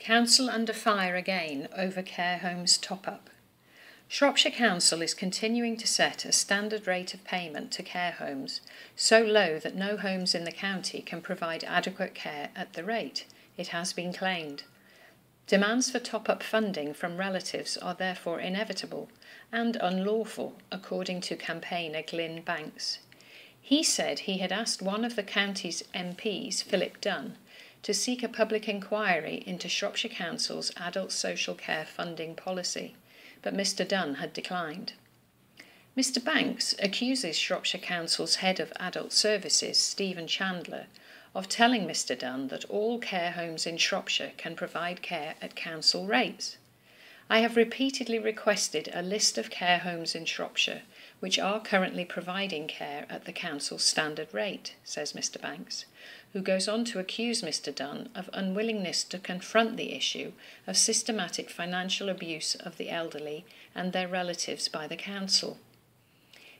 Council under fire again over care homes top-up. Shropshire Council is continuing to set a standard rate of payment to care homes so low that no homes in the county can provide adequate care at the rate, it has been claimed. Demands for top-up funding from relatives are therefore inevitable and unlawful, according to campaigner Glyn Banks. He said he had asked one of the county's MPs, Philip Dunn, to seek a public inquiry into Shropshire Council's adult social care funding policy, but Mr Dunn had declined. Mr Banks accuses Shropshire Council's head of adult services, Stephen Chandler, of telling Mr Dunn that all care homes in Shropshire can provide care at council rates. I have repeatedly requested a list of care homes in Shropshire which are currently providing care at the council's standard rate, says Mr Banks, who goes on to accuse Mr Dunn of unwillingness to confront the issue of systematic financial abuse of the elderly and their relatives by the council.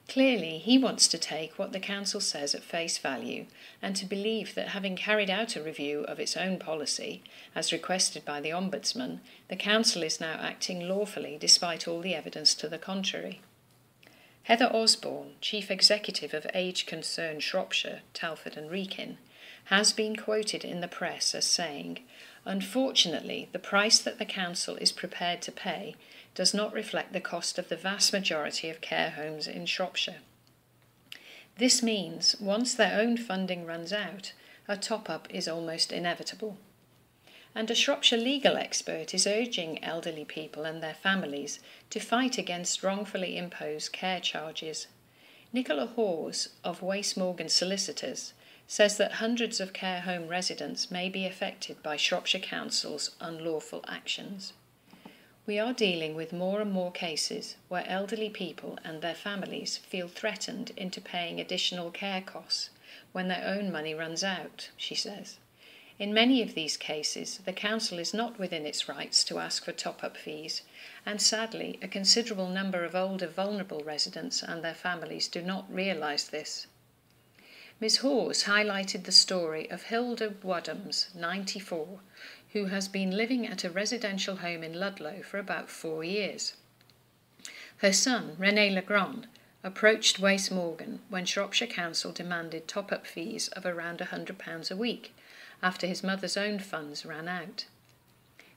Clearly, he wants to take what the council says at face value and to believe that having carried out a review of its own policy, as requested by the Ombudsman, the council is now acting lawfully despite all the evidence to the contrary. Heather Osborne, Chief Executive of Age Concern Shropshire, Telford and Wrekin, has been quoted in the press as saying, "Unfortunately, the price that the council is prepared to pay does not reflect the cost of the vast majority of care homes in Shropshire. This means, once their own funding runs out, a top-up is almost inevitable." And a Shropshire legal expert is urging elderly people and their families to fight against wrongfully imposed care charges. Nicola Hawes of Wace Morgan Solicitors says that hundreds of care home residents may be affected by Shropshire Council's unlawful actions. "We are dealing with more and more cases where elderly people and their families feel threatened into paying additional care costs when their own money runs out," she says. In many of these cases, the council is not within its rights to ask for top-up fees, and sadly, a considerable number of older vulnerable residents and their families do not realise this. Ms Hawes highlighted the story of Hilda Wadhams, 94, who has been living at a residential home in Ludlow for about 4 years. Her son, René Legrand, approached Wace Morgan when Shropshire Council demanded top-up fees of around £100 a week, after his mother's own funds ran out.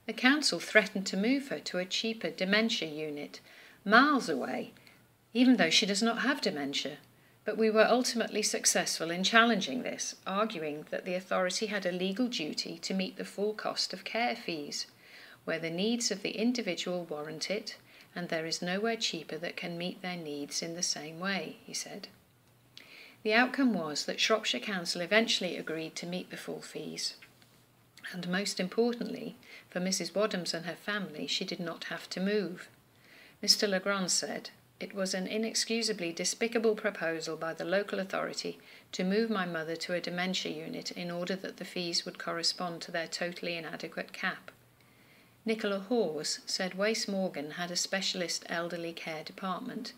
The council threatened to move her to a cheaper dementia unit, miles away, even though she does not have dementia. But we were ultimately successful in challenging this, arguing that the authority had a legal duty to meet the full cost of care fees, where the needs of the individual warrant it, and there is nowhere cheaper that can meet their needs in the same way, he said. The outcome was that Shropshire Council eventually agreed to meet the full fees, and most importantly, for Mrs Wadhams and her family, she did not have to move. Mr Legrand said, "It was an inexcusably despicable proposal by the local authority to move my mother to a dementia unit in order that the fees would correspond to their totally inadequate cap." Nicola Hawes said Wace Morgan had a specialist elderly care department,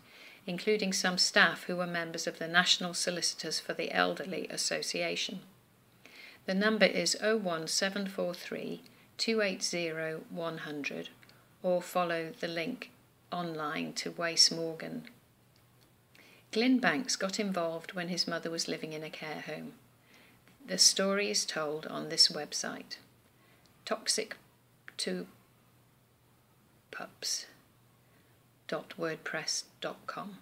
including some staff who were members of the National Solicitors for the Elderly Association. The number is 01743 280 100, or follow the link online to Wace Morgan. Glyn Banks got involved when his mother was living in a care home. The story is told on this website, toxic2pups.wordpress.com.